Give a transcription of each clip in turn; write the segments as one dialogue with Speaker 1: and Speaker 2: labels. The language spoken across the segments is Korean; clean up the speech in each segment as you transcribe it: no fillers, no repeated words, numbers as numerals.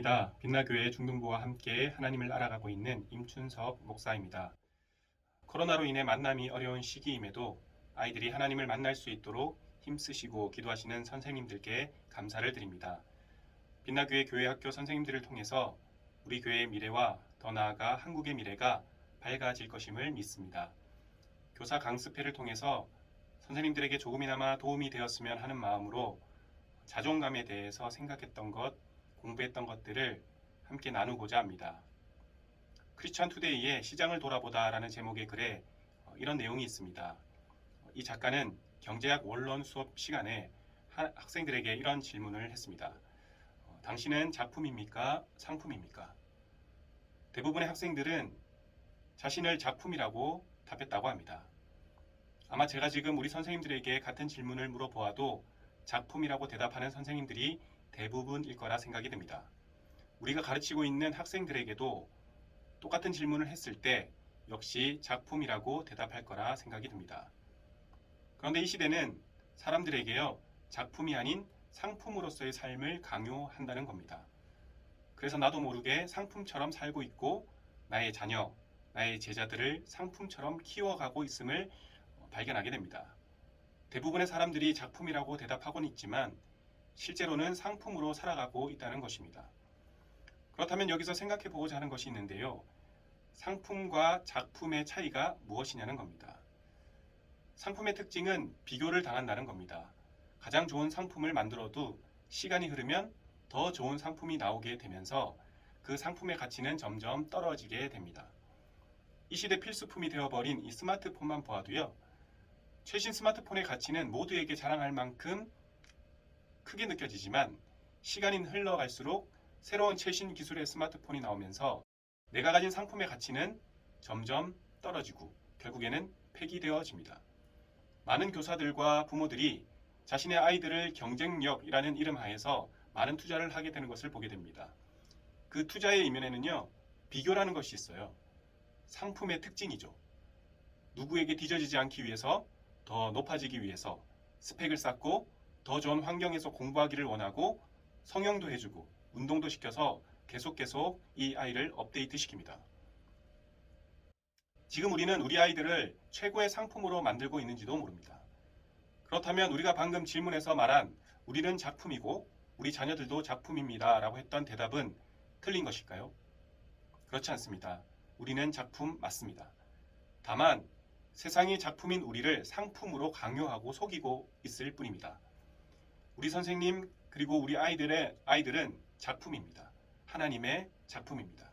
Speaker 1: 반갑습니다. 빛나교회 중등부와 함께 하나님을 알아가고 있는 임춘석 목사입니다. 코로나로 인해 만남이 어려운 시기임에도 아이들이 하나님을 만날 수 있도록 힘쓰시고 기도하시는 선생님들께 감사를 드립니다. 빛나교회 교회학교 선생님들을 통해서 우리 교회의 미래와 더 나아가 한국의 미래가 밝아질 것임을 믿습니다. 교사 강습회를 통해서 선생님들에게 조금이나마 도움이 되었으면 하는 마음으로 자존감에 대해서 생각했던 것, 공부했던 것들을 함께 나누고자 합니다. 크리스천 투데이의 시장을 돌아보다 라는 제목의 글에 이런 내용이 있습니다. 이 작가는 경제학 원론 수업 시간에 학생들에게 이런 질문을 했습니다. 당신은 작품입니까? 상품입니까? 대부분의 학생들은 자신을 작품이라고 답했다고 합니다. 아마 제가 지금 우리 선생님들에게 같은 질문을 물어보아도 작품이라고 대답하는 선생님들이 대부분일 거라 생각이 듭니다. 우리가 가르치고 있는 학생들에게도 똑같은 질문을 했을 때 역시 작품이라고 대답할 거라 생각이 듭니다. 그런데 이 시대는 사람들에게요, 작품이 아닌 상품으로서의 삶을 강요한다는 겁니다. 그래서 나도 모르게 상품처럼 살고 있고 나의 자녀, 나의 제자들을 상품처럼 키워가고 있음을 발견하게 됩니다. 대부분의 사람들이 작품이라고 대답하고는 있지만 실제로는 상품으로 살아가고 있다는 것입니다. 그렇다면 여기서 생각해 보고자 하는 것이 있는데요. 상품과 작품의 차이가 무엇이냐는 겁니다. 상품의 특징은 비교를 당한다는 겁니다. 가장 좋은 상품을 만들어도 시간이 흐르면 더 좋은 상품이 나오게 되면서 그 상품의 가치는 점점 떨어지게 됩니다. 이 시대 필수품이 되어버린 이 스마트폰만 보아도요. 최신 스마트폰의 가치는 모두에게 자랑할 만큼 크게 느껴지지만 시간이 흘러갈수록 새로운 최신 기술의 스마트폰이 나오면서 내가 가진 상품의 가치는 점점 떨어지고 결국에는 폐기되어집니다. 많은 교사들과 부모들이 자신의 아이들을 경쟁력이라는 이름 하에서 많은 투자를 하게 되는 것을 보게 됩니다. 그 투자의 이면에는요, 비교라는 것이 있어요. 상품의 특징이죠. 누구에게 뒤처지지 않기 위해서, 더 높아지기 위해서 스펙을 쌓고 더 좋은 환경에서 공부하기를 원하고 성형도 해주고 운동도 시켜서 계속 이 아이를 업데이트 시킵니다. 지금 우리는 우리 아이들을 최고의 상품으로 만들고 있는지도 모릅니다. 그렇다면 우리가 방금 질문에서 말한 우리는 작품이고 우리 자녀들도 작품입니다 라고 했던 대답은 틀린 것일까요? 그렇지 않습니다. 우리는 작품 맞습니다. 다만 세상이 작품인 우리를 상품으로 강요하고 속이고 있을 뿐입니다. 우리 선생님 그리고 우리 아이들은 작품입니다. 하나님의 작품입니다.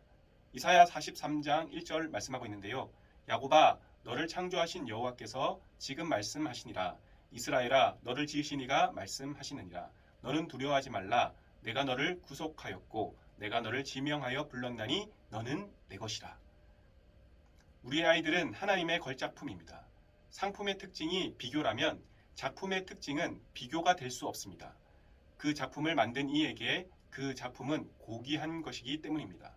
Speaker 1: 이사야 43장 1절 말씀하고 있는데요. 야곱아 너를 창조하신 여호와께서 지금 말씀하시니라. 이스라엘아 너를 지으신 이가 말씀하시느니라. 너는 두려워하지 말라. 내가 너를 구속하였고 내가 너를 지명하여 불렀나니 너는 내 것이라. 우리의 아이들은 하나님의 걸작품입니다. 상품의 특징이 비교라면 작품의 특징은 비교가 될 수 없습니다. 그 작품을 만든 이에게 그 작품은 고귀한 것이기 때문입니다.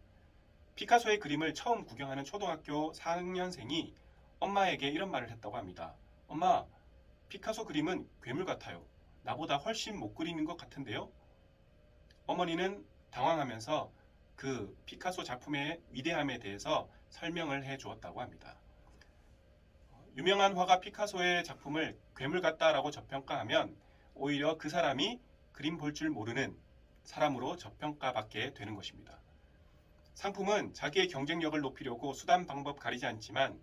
Speaker 1: 피카소의 그림을 처음 구경하는 초등학교 4학년생이 엄마에게 이런 말을 했다고 합니다. 엄마, 피카소 그림은 괴물 같아요. 나보다 훨씬 못 그리는 것 같은데요? 어머니는 당황하면서 그 피카소 작품의 위대함에 대해서 설명을 해 주었다고 합니다. 유명한 화가 피카소의 작품을 괴물 같다라고 저평가하면 오히려 그 사람이 그림 볼 줄 모르는 사람으로 저평가받게 되는 것입니다. 상품은 자기의 경쟁력을 높이려고 수단 방법 가리지 않지만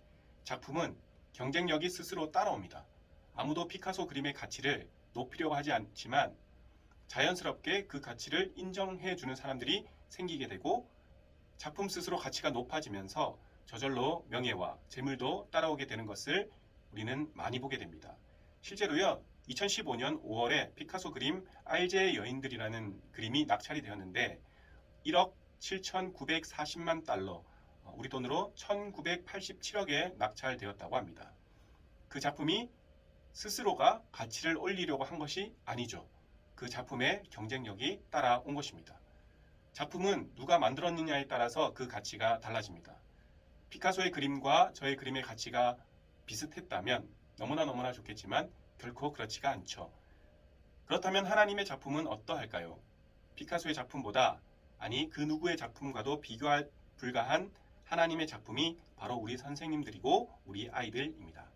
Speaker 1: 작품은 경쟁력이 스스로 따라옵니다. 아무도 피카소 그림의 가치를 높이려고 하지 않지만 자연스럽게 그 가치를 인정해 주는 사람들이 생기게 되고 작품 스스로 가치가 높아지면서 저절로 명예와 재물도 따라오게 되는 것을 우리는 많이 보게 됩니다. 실제로요, 2015년 5월에 피카소 그림 알제의 여인들이라는 그림이 낙찰이 되었는데 1억 7,940만 달러, 우리 돈으로 1,987억에 낙찰되었다고 합니다. 그 작품이 스스로가 가치를 올리려고 한 것이 아니죠. 그 작품의 경쟁력이 따라온 것입니다. 작품은 누가 만들었느냐에 따라서 그 가치가 달라집니다. 피카소의 그림과 저의 그림의 가치가 비슷했다면 너무나 좋겠지만 결코 그렇지가 않죠. 그렇다면 하나님의 작품은 어떠할까요? 피카소의 작품보다 아니 그 누구의 작품과도 비교할 불가한 하나님의 작품이 바로 우리 선생님들이고 우리 아이들입니다.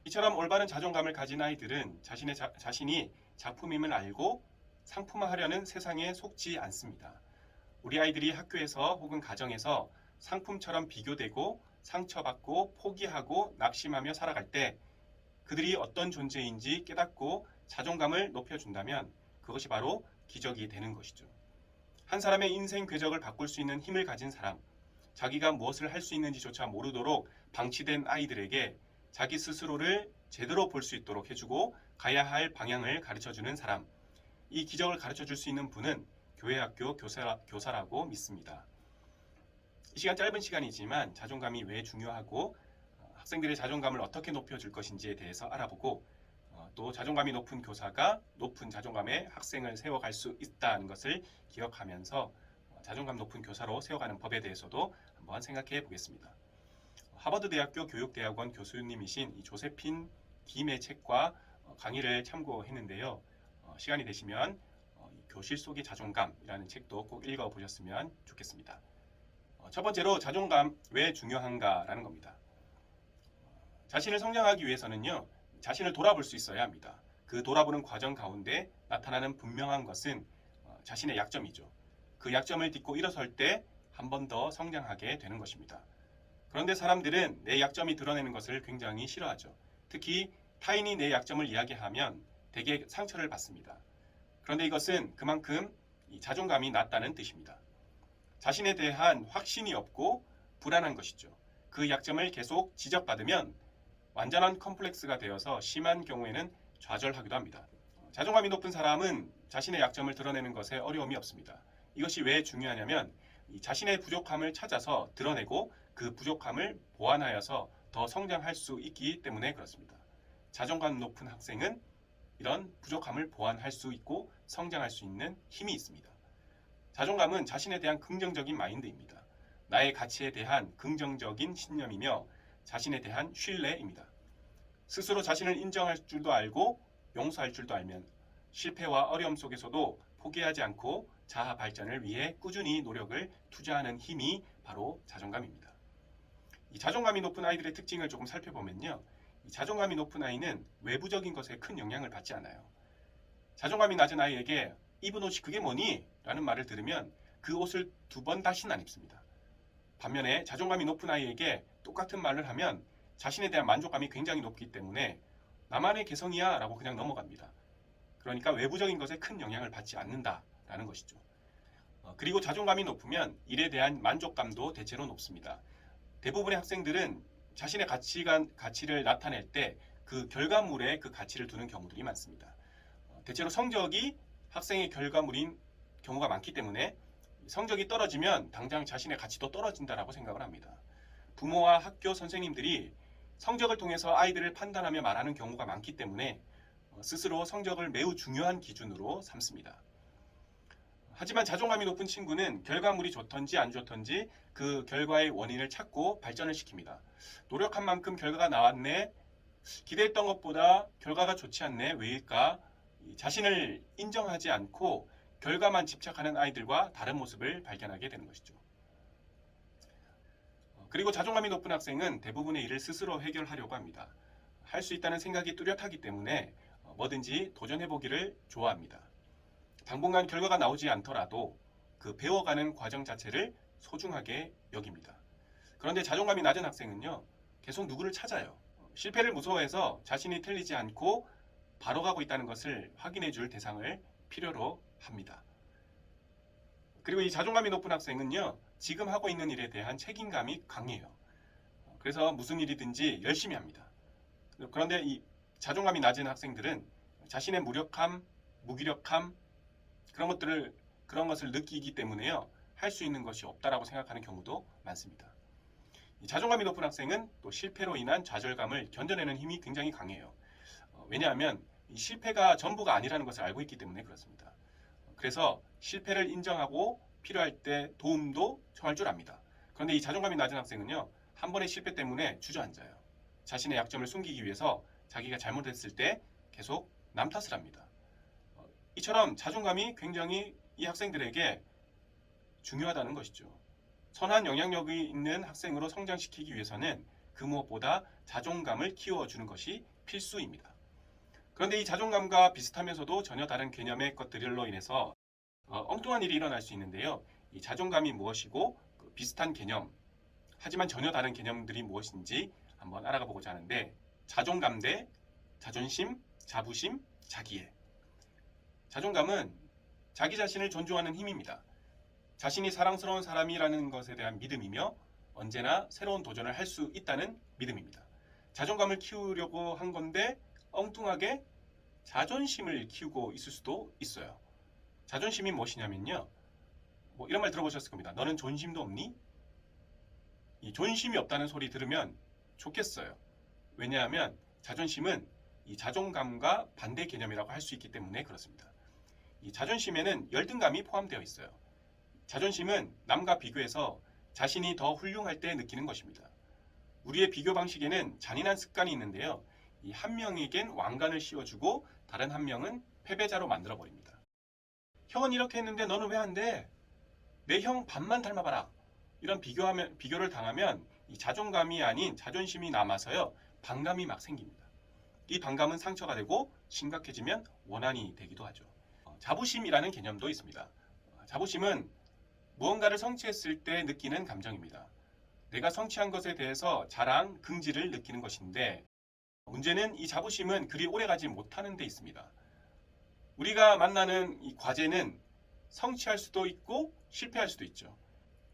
Speaker 1: 이처럼 올바른 자존감을 가진 아이들은 자신이 작품임을 알고 상품화하려는 세상에 속지 않습니다. 우리 아이들이 학교에서 혹은 가정에서 상품처럼 비교되고 상처받고 포기하고 낙심하며 살아갈 때 그들이 어떤 존재인지 깨닫고 자존감을 높여준다면 그것이 바로 기적이 되는 것이죠. 한 사람의 인생 궤적을 바꿀 수 있는 힘을 가진 사람, 자기가 무엇을 할 수 있는지조차 모르도록 방치된 아이들에게 자기 스스로를 제대로 볼 수 있도록 해주고 가야 할 방향을 가르쳐주는 사람, 이 기적을 가르쳐줄 수 있는 분은 교회학교 교사라고 믿습니다. 이 시간 짧은 시간이지만 자존감이 왜 중요하고 학생들의 자존감을 어떻게 높여줄 것인지에 대해서 알아보고 또 자존감이 높은 교사가 높은 자존감의 학생을 세워갈 수 있다는 것을 기억하면서 자존감 높은 교사로 세워가는 법에 대해서도 한번 생각해 보겠습니다. 하버드대학교 교육대학원 교수님이신 이 조세핀 김의 책과 강의를 참고했는데요. 시간이 되시면 교실 속의 자존감이라는 책도 꼭 읽어보셨으면 좋겠습니다. 첫 번째로 자존감 왜 중요한가라는 겁니다. 자신을 성장하기 위해서는요, 자신을 돌아볼 수 있어야 합니다. 그 돌아보는 과정 가운데 나타나는 분명한 것은 자신의 약점이죠. 그 약점을 딛고 일어설 때 한 번 더 성장하게 되는 것입니다. 그런데 사람들은 내 약점이 드러내는 것을 굉장히 싫어하죠. 특히 타인이 내 약점을 이야기하면 대개 상처를 받습니다. 그런데 이것은 그만큼 자존감이 낮다는 뜻입니다. 자신에 대한 확신이 없고 불안한 것이죠. 그 약점을 계속 지적받으면 완전한 컴플렉스가 되어서 심한 경우에는 좌절하기도 합니다. 자존감이 높은 사람은 자신의 약점을 드러내는 것에 어려움이 없습니다. 이것이 왜 중요하냐면 자신의 부족함을 찾아서 드러내고 그 부족함을 보완하여서 더 성장할 수 있기 때문에 그렇습니다. 자존감 높은 학생은 이런 부족함을 보완할 수 있고 성장할 수 있는 힘이 있습니다. 자존감은 자신에 대한 긍정적인 마인드입니다. 나의 가치에 대한 긍정적인 신념이며 자신에 대한 신뢰입니다. 스스로 자신을 인정할 줄도 알고 용서할 줄도 알면 실패와 어려움 속에서도 포기하지 않고 자아 발전을 위해 꾸준히 노력을 투자하는 힘이 바로 자존감입니다. 이 자존감이 높은 아이들의 특징을 조금 살펴보면요. 이 자존감이 높은 아이는 외부적인 것에 큰 영향을 받지 않아요. 자존감이 낮은 아이에게 입은 옷이 그게 뭐니? 라는 말을 들으면 그 옷을 2번 다시는 안 입습니다. 반면에 자존감이 높은 아이에게 똑같은 말을 하면 자신에 대한 만족감이 굉장히 높기 때문에 나만의 개성이야 라고 그냥 넘어갑니다. 그러니까 외부적인 것에 큰 영향을 받지 않는다라는 것이죠. 그리고 자존감이 높으면 일에 대한 만족감도 대체로 높습니다. 대부분의 학생들은 자신의 가치를 나타낼 때 그 결과물에 그 가치를 두는 경우들이 많습니다. 대체로 성적이 학생의 결과물인 경우가 많기 때문에 성적이 떨어지면 당장 자신의 가치도 떨어진다라고 생각을 합니다. 부모와 학교 선생님들이 성적을 통해서 아이들을 판단하며 말하는 경우가 많기 때문에 스스로 성적을 매우 중요한 기준으로 삼습니다. 하지만 자존감이 높은 친구는 결과물이 좋던지 안 좋던지 그 결과의 원인을 찾고 발전을 시킵니다. 노력한 만큼 결과가 나왔네, 기대했던 것보다 결과가 좋지 않네, 왜일까? 자신을 인정하지 않고 결과만 집착하는 아이들과 다른 모습을 발견하게 되는 것이죠. 그리고 자존감이 높은 학생은 대부분의 일을 스스로 해결하려고 합니다. 할 수 있다는 생각이 뚜렷하기 때문에 뭐든지 도전해보기를 좋아합니다. 당분간 결과가 나오지 않더라도 그 배워가는 과정 자체를 소중하게 여깁니다. 그런데 자존감이 낮은 학생은요, 계속 누구를 찾아요. 실패를 무서워해서 자신이 틀리지 않고 바로 가고 있다는 것을 확인해 줄 대상을 필요로 합니다. 그리고 이 자존감이 높은 학생은요, 지금 하고 있는 일에 대한 책임감이 강해요. 그래서 무슨 일이든지 열심히 합니다. 그런데 이 자존감이 낮은 학생들은 자신의 무력함, 무기력함, 그런 것을 느끼기 때문에요, 할 수 있는 것이 없다라고 생각하는 경우도 많습니다. 이 자존감이 높은 학생은 또 실패로 인한 좌절감을 견뎌내는 힘이 굉장히 강해요. 왜냐하면 이 실패가 전부가 아니라는 것을 알고 있기 때문에 그렇습니다. 그래서 실패를 인정하고 필요할 때 도움도 청할 줄 압니다. 그런데 이 자존감이 낮은 학생은요, 한 번의 실패 때문에 주저앉아요. 자신의 약점을 숨기기 위해서 자기가 잘못했을 때 계속 남 탓을 합니다. 이처럼 자존감이 굉장히 이 학생들에게 중요하다는 것이죠. 선한 영향력이 있는 학생으로 성장시키기 위해서는 그 무엇보다 자존감을 키워주는 것이 필수입니다. 그런데 이 자존감과 비슷하면서도 전혀 다른 개념의 것들로 인해서 엉뚱한 일이 일어날 수 있는데요. 이 자존감이 무엇이고 그 비슷한 개념, 하지만 전혀 다른 개념들이 무엇인지 한번 알아가 보고자 하는데, 자존감 대 자존심, 자부심, 자기애. 자존감은 자기 자신을 존중하는 힘입니다. 자신이 사랑스러운 사람이라는 것에 대한 믿음이며 언제나 새로운 도전을 할 수 있다는 믿음입니다. 자존감을 키우려고 한 건데 엉뚱하게 자존심을 키우고 있을 수도 있어요. 자존심이 무엇이냐면요. 이런 말 들어보셨을 겁니다. 너는 존심도 없니? 이 존심이 없다는 소리 들으면 좋겠어요. 왜냐하면 자존심은 이 자존감과 반대 개념이라고 할 수 있기 때문에 그렇습니다. 이 자존심에는 열등감이 포함되어 있어요. 자존심은 남과 비교해서 자신이 더 훌륭할 때 느끼는 것입니다. 우리의 비교 방식에는 잔인한 습관이 있는데요. 이 한 명에겐 왕관을 씌워주고 다른 한 명은 패배자로 만들어버립니다. 형은 이렇게 했는데 너는 왜 안 돼? 내 형 반만 닮아봐라. 이런 비교를 당하면 이 자존감이 아닌 자존심이 남아서요. 반감이 막 생깁니다. 이 반감은 상처가 되고 심각해지면 원한이 되기도 하죠. 자부심이라는 개념도 있습니다. 자부심은 무언가를 성취했을 때 느끼는 감정입니다. 내가 성취한 것에 대해서 자랑, 긍지를 느끼는 것인데, 문제는 이 자부심은 그리 오래가지 못하는 데 있습니다. 우리가 만나는 이 과제는 성취할 수도 있고 실패할 수도 있죠.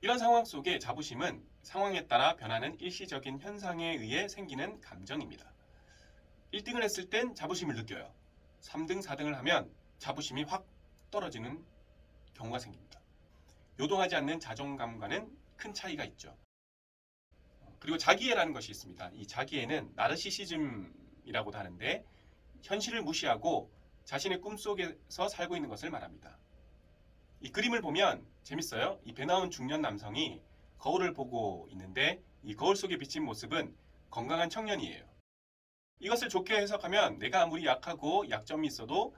Speaker 1: 이런 상황 속에 자부심은 상황에 따라 변하는 일시적인 현상에 의해 생기는 감정입니다. 1등을 했을 땐 자부심을 느껴요. 3등, 4등을 하면 자부심이 확 떨어지는 경우가 생깁니다. 요동하지 않는 자존감과는 큰 차이가 있죠. 그리고 자기애라는 것이 있습니다. 이 자기애는 나르시시즘이라고도 하는데, 현실을 무시하고 자신의 꿈속에서 살고 있는 것을 말합니다. 이 그림을 보면 재밌어요. 이 배 나온 중년 남성이 거울을 보고 있는데 이 거울 속에 비친 모습은 건강한 청년이에요. 이것을 좋게 해석하면 내가 아무리 약하고 약점이 있어도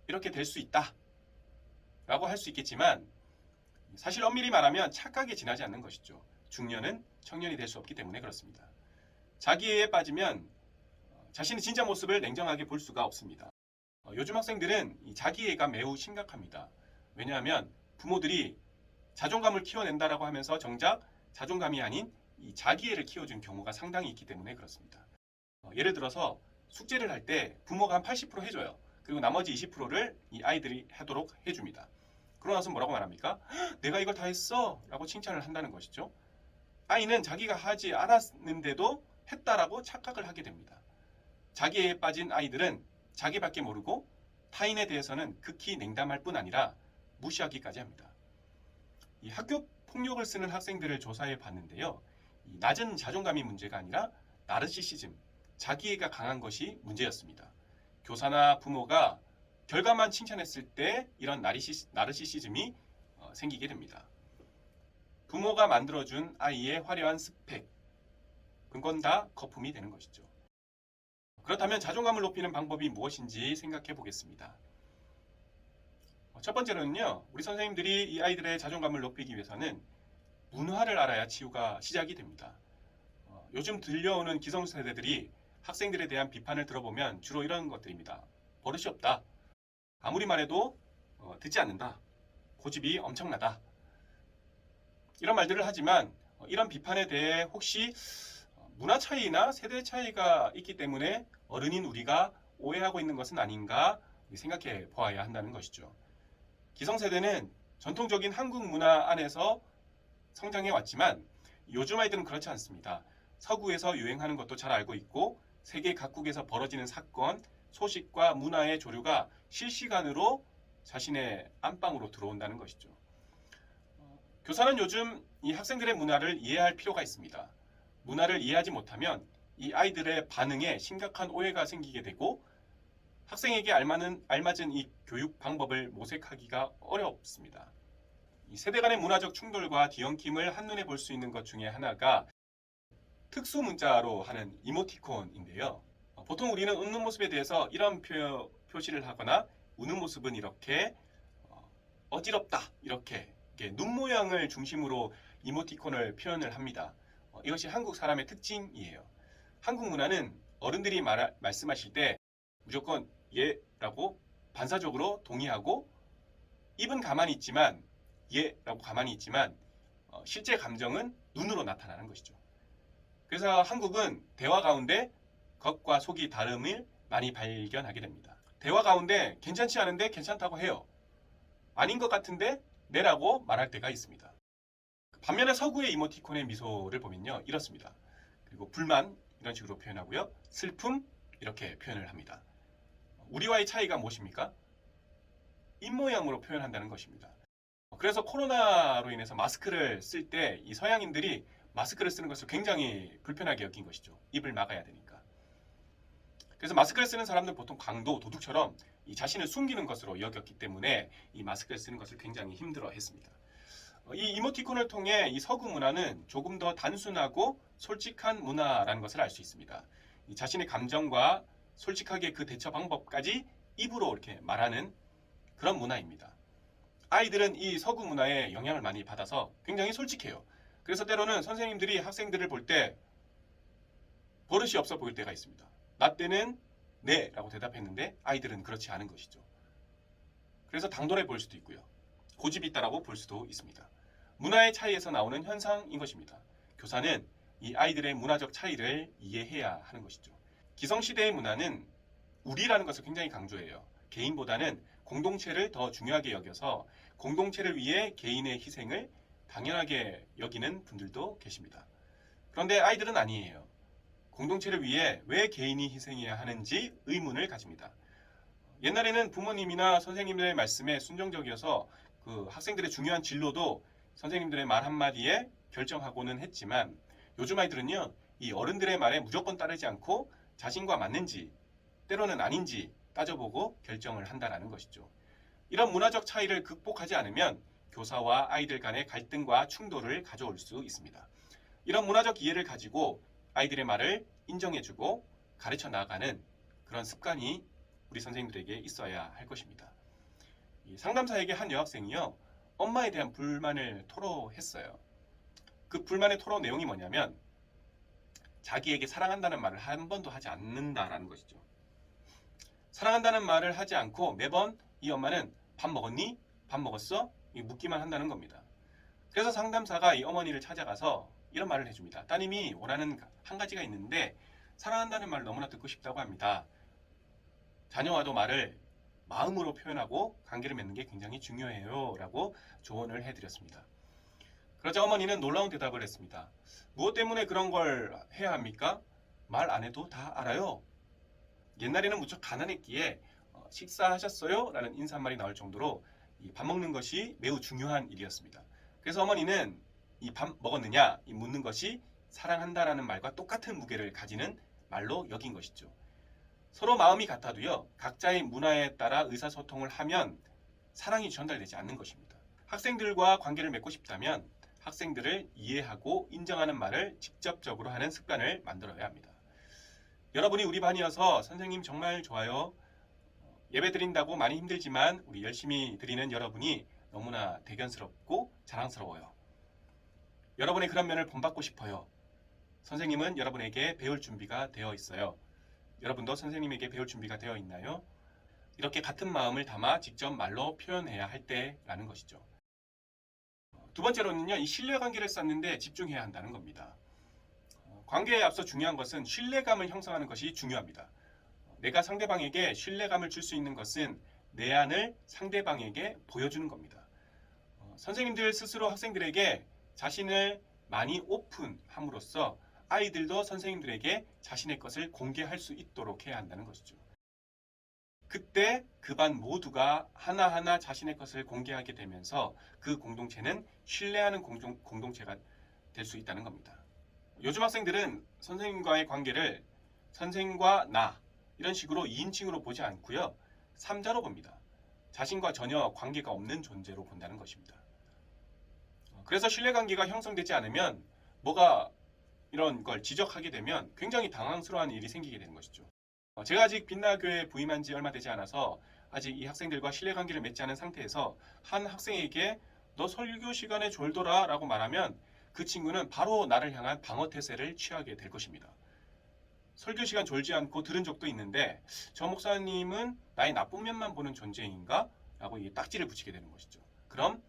Speaker 1: 이렇게 될 수 있다 라고 할 수 있겠지만, 사실 엄밀히 말하면 착각에 지나지 않는 것이죠. 중년은 청년이 될 수 없기 때문에 그렇습니다. 자기애에 빠지면 자신의 진짜 모습을 냉정하게 볼 수가 없습니다. 요즘 학생들은 이 자기애가 매우 심각합니다. 왜냐하면 부모들이 자존감을 키워낸다라고 하면서 정작 자존감이 아닌 이 자기애를 키워준 경우가 상당히 있기 때문에 그렇습니다. 예를 들어서 숙제를 할 때 부모가 한 80% 해줘요. 그리고 나머지 20%를 이 아이들이 하도록 해줍니다. 그러고 나서 뭐라고 말합니까? 내가 이걸 다 했어 라고 칭찬을 한다는 것이죠. 아이는 자기가 하지 않았는데도 했다라고 착각을 하게 됩니다. 자기애에 빠진 아이들은 자기밖에 모르고 타인에 대해서는 극히 냉담할 뿐 아니라 무시하기까지 합니다. 이 학교 폭력을 쓰는 학생들을 조사해 봤는데요. 이 낮은 자존감이 문제가 아니라 나르시시즘, 자기애가 강한 것이 문제였습니다. 교사나 부모가 결과만 칭찬했을 때 이런 나르시시즘이 생기게 됩니다. 부모가 만들어준 아이의 화려한 스펙, 그건 다 거품이 되는 것이죠. 그렇다면 자존감을 높이는 방법이 무엇인지 생각해 보겠습니다. 첫 번째로는요, 우리 선생님들이 이 아이들의 자존감을 높이기 위해서는 문화를 알아야 치유가 시작이 됩니다. 요즘 들려오는 기성세대들이 학생들에 대한 비판을 들어보면 주로 이런 것들입니다. 버릇이 없다. 아무리 말해도 듣지 않는다. 고집이 엄청나다. 이런 말들을 하지만 이런 비판에 대해 혹시 문화 차이나 세대 차이가 있기 때문에 어른인 우리가 오해하고 있는 것은 아닌가 생각해 보아야 한다는 것이죠. 기성세대는 전통적인 한국 문화 안에서 성장해 왔지만 요즘 아이들은 그렇지 않습니다. 서구에서 유행하는 것도 잘 알고 있고 세계 각국에서 벌어지는 사건, 소식과 문화의 조류가 실시간으로 자신의 안방으로 들어온다는 것이죠. 교사는 요즘 이 학생들의 문화를 이해할 필요가 있습니다. 문화를 이해하지 못하면 이 아이들의 반응에 심각한 오해가 생기게 되고 학생에게 알맞은 이 교육 방법을 모색하기가 어렵습니다. 이 세대 간의 문화적 충돌과 뒤엉킴을 한눈에 볼 수 있는 것 중에 하나가 특수 문자로 하는 이모티콘인데요. 보통 우리는 웃는 모습에 대해서 이런 표시를 하거나 우는 모습은 이렇게 어지럽다 이렇게 이렇게 눈 모양을 중심으로 이모티콘을 표현을 합니다. 이것이 한국 사람의 특징이에요. 한국 문화는 어른들이 말씀하실 때 무조건 예라고 반사적으로 동의하고 입은 가만히 있지만 예라고 가만히 있지만 실제 감정은 눈으로 나타나는 것이죠. 그래서 한국은 대화 가운데 겉과 속이 다름을 많이 발견하게 됩니다. 대화 가운데 괜찮지 않은데 괜찮다고 해요. 아닌 것 같은데 네라고 말할 때가 있습니다. 반면에 서구의 이모티콘의 미소를 보면요, 이렇습니다. 그리고 불만 이런 식으로 표현하고요, 슬픔 이렇게 표현을 합니다. 우리와의 차이가 무엇입니까? 입모양으로 표현한다는 것입니다. 그래서 코로나로 인해서 마스크를 쓸 때 이 서양인들이 마스크를 쓰는 것을 굉장히 불편하게 여긴 것이죠. 입을 막아야 되니까. 그래서 마스크를 쓰는 사람들은 보통 강도, 도둑처럼 이 자신을 숨기는 것으로 여겼기 때문에 이 마스크를 쓰는 것을 굉장히 힘들어 했습니다. 이 이모티콘을 통해 이 서구 문화는 조금 더 단순하고 솔직한 문화라는 것을 알 수 있습니다. 이 자신의 감정과 솔직하게 그 대처 방법까지 입으로 이렇게 말하는 그런 문화입니다. 아이들은 이 서구 문화에 영향을 많이 받아서 굉장히 솔직해요. 그래서 때로는 선생님들이 학생들을 볼 때 버릇이 없어 보일 때가 있습니다. 나 때는 네 라고 대답했는데 아이들은 그렇지 않은 것이죠. 그래서 당돌해 보일 수도 있고요. 고집이 있다라고 볼 수도 있습니다. 문화의 차이에서 나오는 현상인 것입니다. 교사는 이 아이들의 문화적 차이를 이해해야 하는 것이죠. 기성시대의 문화는 우리라는 것을 굉장히 강조해요. 개인보다는 공동체를 더 중요하게 여겨서 공동체를 위해 개인의 희생을 당연하게 여기는 분들도 계십니다. 그런데 아이들은 아니에요. 공동체를 위해 왜 개인이 희생해야 하는지 의문을 가집니다. 옛날에는 부모님이나 선생님들의 말씀에 순종적이어서 그 학생들의 중요한 진로도 선생님들의 말 한마디에 결정하고는 했지만 요즘 아이들은요, 이 어른들의 말에 무조건 따르지 않고 자신과 맞는지 때로는 아닌지 따져보고 결정을 한다는 것이죠. 이런 문화적 차이를 극복하지 않으면 교사와 아이들 간의 갈등과 충돌을 가져올 수 있습니다. 이런 문화적 이해를 가지고 아이들의 말을 인정해주고 가르쳐 나가는 그런 습관이 우리 선생님들에게 있어야 할 것입니다. 이 상담사에게 한 여학생이요, 엄마에 대한 불만을 토로했어요. 그 불만의 토로 내용이 뭐냐면 자기에게 사랑한다는 말을 한 번도 하지 않는다라는 것이죠. 사랑한다는 말을 하지 않고 매번 이 엄마는 밥 먹었니? 밥 먹었어? 묻기만 한다는 겁니다. 그래서 상담사가 이 어머니를 찾아가서 이런 말을 해줍니다. 따님이 원하는 한 가지가 있는데 사랑한다는 말을 너무나 듣고 싶다고 합니다. 자녀와도 말을 마음으로 표현하고 관계를 맺는 게 굉장히 중요해요 라고 조언을 해드렸습니다. 그러자 어머니는 놀라운 대답을 했습니다. 무엇 때문에 그런 걸 해야 합니까? 말 안 해도 다 알아요. 옛날에는 무척 가난했기에 식사하셨어요? 라는 인사말이 나올 정도로 이 밥 먹는 것이 매우 중요한 일이었습니다. 그래서 어머니는 이 밥 먹었느냐 이 묻는 것이 사랑한다라는 말과 똑같은 무게를 가지는 말로 여긴 것이죠. 서로 마음이 같아도요, 각자의 문화에 따라 의사소통을 하면 사랑이 전달되지 않는 것입니다. 학생들과 관계를 맺고 싶다면 학생들을 이해하고 인정하는 말을 직접적으로 하는 습관을 만들어야 합니다. 여러분이 우리 반이어서 선생님 정말 좋아요. 예배 드린다고 많이 힘들지만 우리 열심히 드리는 여러분이 너무나 대견스럽고 자랑스러워요. 여러분의 그런 면을 본받고 싶어요. 선생님은 여러분에게 배울 준비가 되어 있어요. 여러분도 선생님에게 배울 준비가 되어 있나요? 이렇게 같은 마음을 담아 직접 말로 표현해야 할 때라는 것이죠. 두 번째로는요, 이 신뢰관계를 쌓는데 집중해야 한다는 겁니다. 관계에 앞서 중요한 것은 신뢰감을 형성하는 것이 중요합니다. 내가 상대방에게 신뢰감을 줄 수 있는 것은 내 안을 상대방에게 보여주는 겁니다. 선생님들 스스로 학생들에게 자신을 많이 오픈함으로써 아이들도 선생님들에게 자신의 것을 공개할 수 있도록 해야 한다는 것이죠. 그때 그 반 모두가 하나하나 자신의 것을 공개하게 되면서 그 공동체는 신뢰하는 공동체가 될 수 있다는 겁니다. 요즘 학생들은 선생님과의 관계를 선생과 나 이런 식으로 2인칭으로 보지 않고요, 3자로 봅니다. 자신과 전혀 관계가 없는 존재로 본다는 것입니다. 그래서 신뢰관계가 형성되지 않으면 뭐가 이런 걸 지적하게 되면 굉장히 당황스러운 일이 생기게 되는 것이죠. 제가 아직 빛나교회에 부임한 지 얼마 되지 않아서 아직 이 학생들과 신뢰관계를 맺지 않은 상태에서 한 학생에게 너 설교 시간에 졸더라 라고 말하면 그 친구는 바로 나를 향한 방어태세를 취하게 될 것입니다. 설교 시간 졸지 않고 들은 적도 있는데 저 목사님은 나의 나쁜 면만 보는 존재인가? 라고 이 딱지를 붙이게 되는 것이죠. 그럼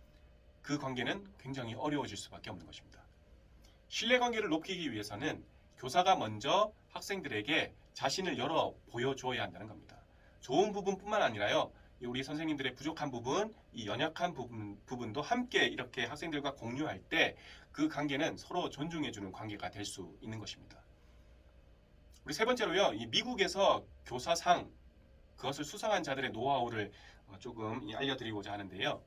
Speaker 1: 그 관계는 굉장히 어려워질 수밖에 없는 것입니다. 신뢰관계를 높이기 위해서는 교사가 먼저 학생들에게 자신을 열어 보여주어야 한다는 겁니다. 좋은 부분뿐만 아니라요, 우리 선생님들의 부족한 부분, 이 연약한 부분도 함께 이렇게 학생들과 공유할 때 그 관계는 서로 존중해주는 관계가 될 수 있는 것입니다. 우리 세 번째로요, 이 미국에서 교사상, 그것을 수상한 자들의 노하우를 조금 알려드리고자 하는데요.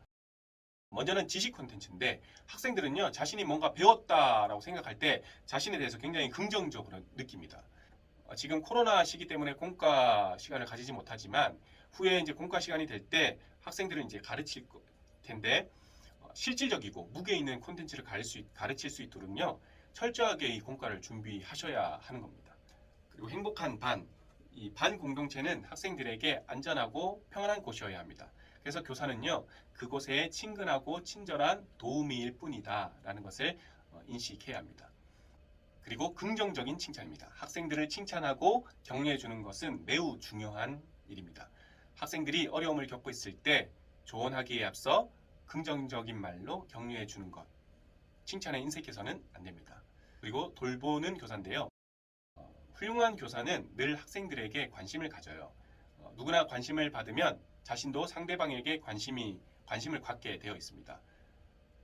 Speaker 1: 먼저는 지식 콘텐츠인데 학생들은요, 자신이 뭔가 배웠다라고 생각할 때 자신에 대해서 굉장히 긍정적으로 느낍니다. 지금 코로나 시기 때문에 공과 시간을 가지지 못하지만 후에 이제 공과 시간이 될 때 학생들은 이제 가르칠 텐데 실질적이고 무게 있는 콘텐츠를 가르칠 수 있도록요, 철저하게 이 공과를 준비하셔야 하는 겁니다. 그리고 행복한 반, 이 반 공동체는 학생들에게 안전하고 평안한 곳이어야 합니다. 그래서 교사는요, 그곳에 친근하고 친절한 도우미일 뿐이다 라는 것을 인식해야 합니다. 그리고 긍정적인 칭찬입니다. 학생들을 칭찬하고 격려해 주는 것은 매우 중요한 일입니다. 학생들이 어려움을 겪고 있을 때 조언하기에 앞서 긍정적인 말로 격려해 주는 것, 칭찬에 인색해서는 안 됩니다. 그리고 돌보는 교사인데요. 훌륭한 교사는 늘 학생들에게 관심을 가져요. 누구나 관심을 받으면 자신도 상대방에게 관심을 갖게 되어 있습니다.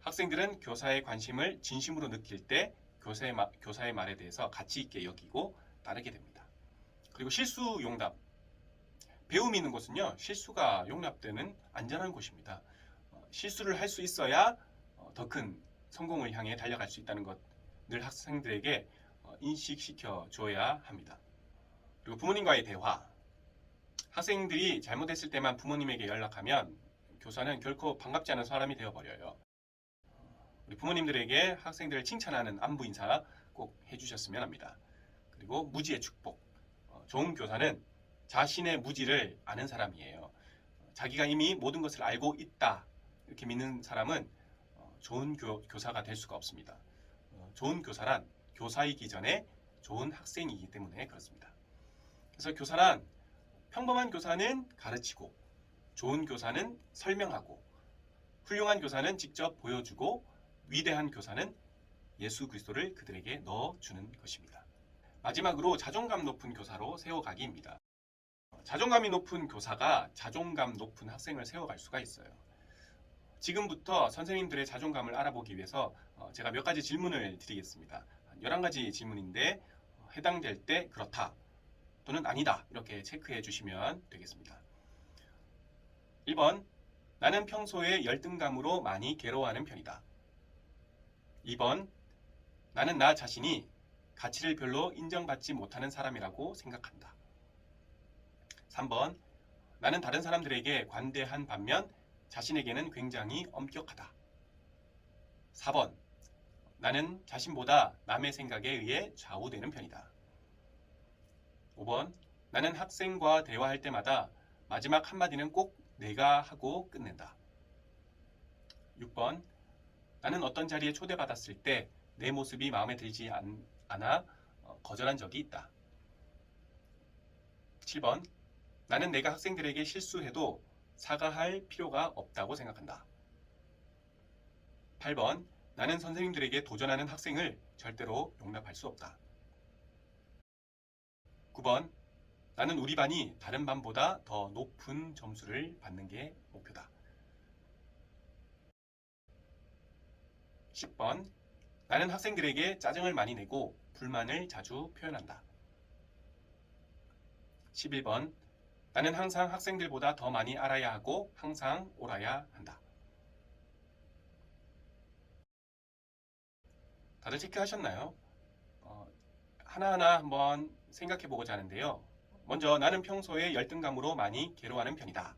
Speaker 1: 학생들은 교사의 관심을 진심으로 느낄 때 교사의 말에 대해서 가치 있게 여기고 따르게 됩니다. 그리고 실수 용납. 배움이 있는 곳은요, 실수가 용납되는 안전한 곳입니다. 실수를 할 수 있어야 더 큰 성공을 향해 달려갈 수 있다는 것 늘 학생들에게 인식시켜 줘야 합니다. 그리고 부모님과의 대화. 학생들이 잘못했을 때만 부모님에게 연락하면 교사는 결코 반갑지 않은 사람이 되어버려요. 우리 부모님들에게 학생들을 칭찬하는 안부 인사 꼭 해주셨으면 합니다. 그리고 무지의 축복. 좋은 교사는 자신의 무지를 아는 사람이에요. 자기가 이미 모든 것을 알고 있다 이렇게 믿는 사람은 좋은 교사가 될 수가 없습니다. 좋은 교사란 교사이기 전에 좋은 학생이기 때문에 그렇습니다. 그래서 평범한 교사는 가르치고, 좋은 교사는 설명하고, 훌륭한 교사는 직접 보여주고, 위대한 교사는 예수 그리스도를 그들에게 넣어주는 것입니다. 마지막으로 자존감 높은 교사로 세워가기입니다. 자존감이 높은 교사가 자존감 높은 학생을 세워갈 수가 있어요. 지금부터 선생님들의 자존감을 알아보기 위해서 제가 몇 가지 질문을 드리겠습니다. 11가지 질문인데 해당될 때 그렇다 또는 아니다 이렇게 체크해 주시면 되겠습니다. 1번, 나는 평소에 열등감으로 많이 괴로워하는 편이다. 2번, 나는 나 자신이 가치를 별로 인정받지 못하는 사람이라고 생각한다. 3번, 나는 다른 사람들에게 관대한 반면 자신에게는 굉장히 엄격하다. 4번, 나는 자신보다 남의 생각에 의해 좌우되는 편이다. 5번, 나는 학생과 대화할 때마다 마지막 한마디는 꼭 내가 하고 끝낸다. 6번, 나는 어떤 자리에 초대받았을 때 내 모습이 마음에 들지 않아 거절한 적이 있다. 7번, 나는 내가 학생들에게 실수해도 사과할 필요가 없다고 생각한다. 8번, 나는 선생님들에게 도전하는 학생을 절대로 용납할 수 없다. 9번, 나는 우리 반이 다른 반보다 더 높은 점수를 받는 게 목표다. 10번, 나는 학생들에게 짜증을 많이 내고 불만을 자주 표현한다. 11번, 나는 항상 학생들보다 더 많이 알아야 하고 항상 옳아야 한다. 다들 체크하셨나요? 하나하나 한번 생각해 보고자 하는데요. 먼저 나는 평소에 열등감으로 많이 괴로워하는 편이다.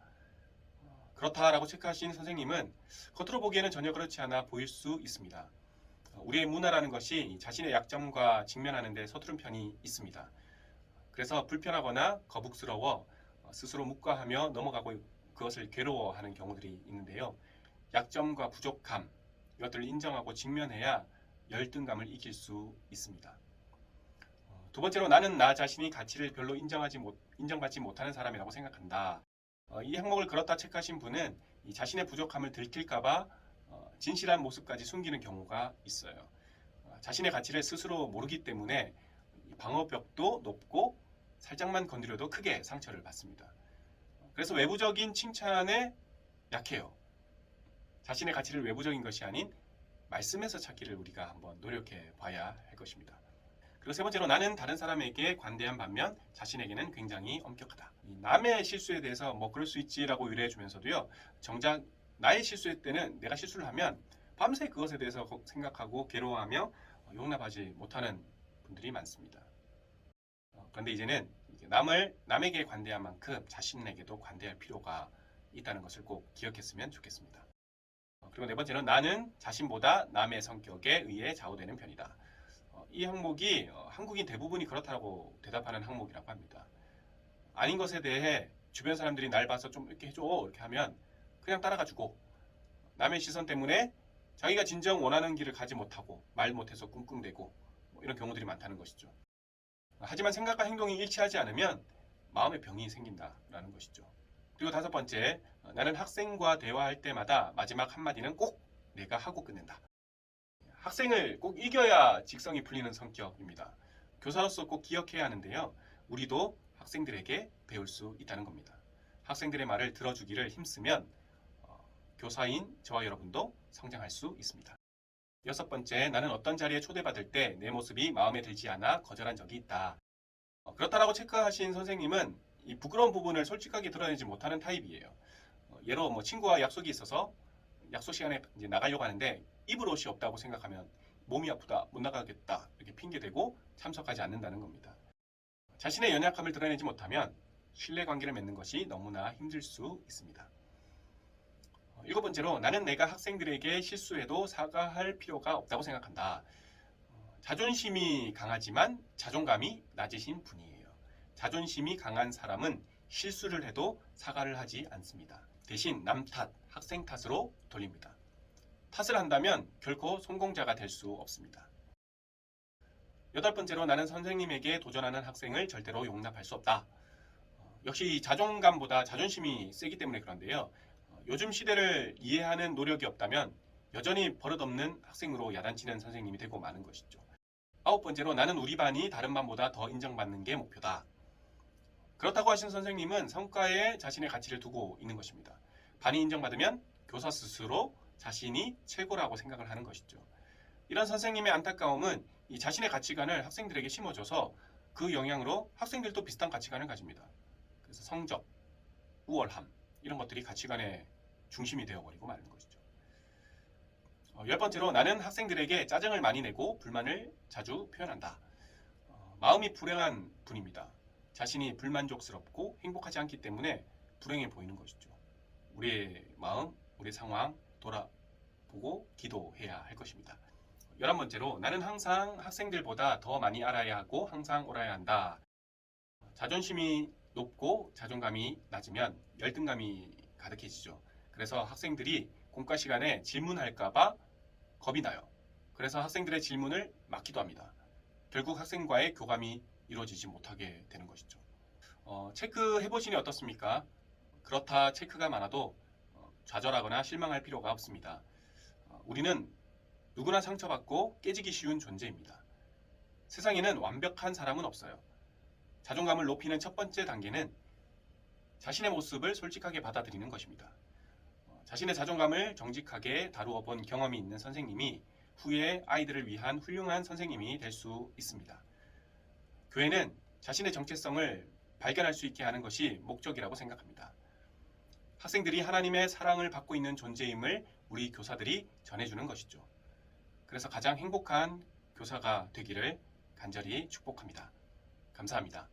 Speaker 1: 그렇다라고 체크하신 선생님은 겉으로 보기에는 전혀 그렇지 않아 보일 수 있습니다. 우리의 문화라는 것이 자신의 약점과 직면하는 데 서투른 편이 있습니다. 그래서 불편하거나 거북스러워 스스로 묵과하며 넘어가고 그것을 괴로워하는 경우들이 있는데요. 약점과 부족함, 이것들을 인정하고 직면해야 열등감을 이길 수 있습니다. 두 번째로 나는 나 자신이 가치를 별로 인정받지 못하는 사람이라고 생각한다. 이 항목을 그렇다 체크하신 분은 이 자신의 부족함을 들킬까봐 진실한 모습까지 숨기는 경우가 있어요. 자신의 가치를 스스로 모르기 때문에 방어벽도 높고 살짝만 건드려도 크게 상처를 받습니다. 그래서 외부적인 칭찬에 약해요. 자신의 가치를 외부적인 것이 아닌 말씀에서 찾기를 우리가 한번 노력해 봐야 할 것입니다. 그리고 세 번째로 나는 다른 사람에게 관대한 반면 자신에게는 굉장히 엄격하다. 남의 실수에 대해서 뭐 그럴 수 있지라고 유래해 주면서도요. 정작 나의 실수할 때는 내가 실수를 하면 밤새 그것에 대해서 생각하고 괴로워하며 용납하지 못하는 분들이 많습니다. 그런데 이제는 남에게 관대한 만큼 자신에게도 관대할 필요가 있다는 것을 꼭 기억했으면 좋겠습니다. 그리고 네 번째는 나는 자신보다 남의 성격에 의해 좌우되는 편이다. 이 항목이 한국인 대부분이 그렇다고 대답하는 항목이라고 합니다. 아닌 것에 대해 주변 사람들이 날 봐서 좀 이렇게 해줘 이렇게 하면 그냥 따라가지고 남의 시선 때문에 자기가 진정 원하는 길을 가지 못하고 말 못해서 꿍꿍대고 이런 경우들이 많다는 것이죠. 하지만 생각과 행동이 일치하지 않으면 마음의 병이 생긴다라는 것이죠. 그리고 다섯 번째, 나는 학생과 대화할 때마다 마지막 한마디는 꼭 내가 하고 끝낸다. 학생을 꼭 이겨야 직성이 풀리는 성격입니다. 교사로서 꼭 기억해야 하는데요. 우리도 학생들에게 배울 수 있다는 겁니다. 학생들의 말을 들어주기를 힘쓰면 교사인 저와 여러분도 성장할 수 있습니다. 여섯 번째, 나는 어떤 자리에 초대받을 때 내 모습이 마음에 들지 않아 거절한 적이 있다. 그렇다라고 체크하신 선생님은 이 부끄러운 부분을 솔직하게 드러내지 못하는 타입이에요. 예로 친구와 약속이 있어서 약속 시간에 이제 나가려고 하는데 입을 옷이 없다고 생각하면 몸이 아프다, 못 나가겠다 이렇게 핑계대고 참석하지 않는다는 겁니다. 자신의 연약함을 드러내지 못하면 신뢰관계를 맺는 것이 너무나 힘들 수 있습니다. 일곱 번째로 나는 내가 학생들에게 실수해도 사과할 필요가 없다고 생각한다. 자존심이 강하지만 자존감이 낮으신 분이에요. 자존심이 강한 사람은 실수를 해도 사과를 하지 않습니다. 대신 남 탓, 학생 탓으로 돌립니다. 탓을 한다면 결코 성공자가 될 수 없습니다. 여덟 번째로 나는 선생님에게 도전하는 학생을 절대로 용납할 수 없다. 역시 자존감보다 자존심이 세기 때문에 그런데요. 요즘 시대를 이해하는 노력이 없다면 여전히 버릇없는 학생으로 야단치는 선생님이 되고 마는 것이죠. 아홉 번째로 나는 우리 반이 다른 반보다 더 인정받는 게 목표다. 그렇다고 하신 선생님은 성과에 자신의 가치를 두고 있는 것입니다. 반이 인정받으면 교사 스스로 자신이 최고라고 생각을 하는 것이죠. 이런 선생님의 안타까움은 이 자신의 가치관을 학생들에게 심어줘서 그 영향으로 학생들도 비슷한 가치관을 가집니다. 그래서 성적, 우월함 이런 것들이 가치관의 중심이 되어버리고 마는 것이죠. 열 번째로 나는 학생들에게 짜증을 많이 내고 불만을 자주 표현한다. 마음이 불행한 분입니다. 자신이 불만족스럽고 행복하지 않기 때문에 불행해 보이는 것이죠. 우리의 마음, 우리의 상황 돌아보고 기도해야 할 것입니다. 11번째로 나는 항상 학생들보다 더 많이 알아야 하고 항상 옳아야 한다. 자존심이 높고 자존감이 낮으면 열등감이 가득해지죠. 그래서 학생들이 공과 시간에 질문할까봐 겁이 나요. 그래서 학생들의 질문을 막기도 합니다. 결국 학생과의 교감이 이루어지지 못하게 되는 것이죠. 체크해보시니 어떻습니까? 그렇다 체크가 많아도 좌절하거나 실망할 필요가 없습니다. 우리는 누구나 상처받고 깨지기 쉬운 존재입니다. 세상에는 완벽한 사람은 없어요. 자존감을 높이는 첫 번째 단계는 자신의 모습을 솔직하게 받아들이는 것입니다. 자신의 자존감을 정직하게 다루어 본 경험이 있는 선생님이 후에 아이들을 위한 훌륭한 선생님이 될 수 있습니다. 교회는 자신의 정체성을 발견할 수 있게 하는 것이 목적이라고 생각합니다. 학생들이 하나님의 사랑을 받고 있는 존재임을 우리 교사들이 전해주는 것이죠. 그래서 가장 행복한 교사가 되기를 간절히 축복합니다. 감사합니다.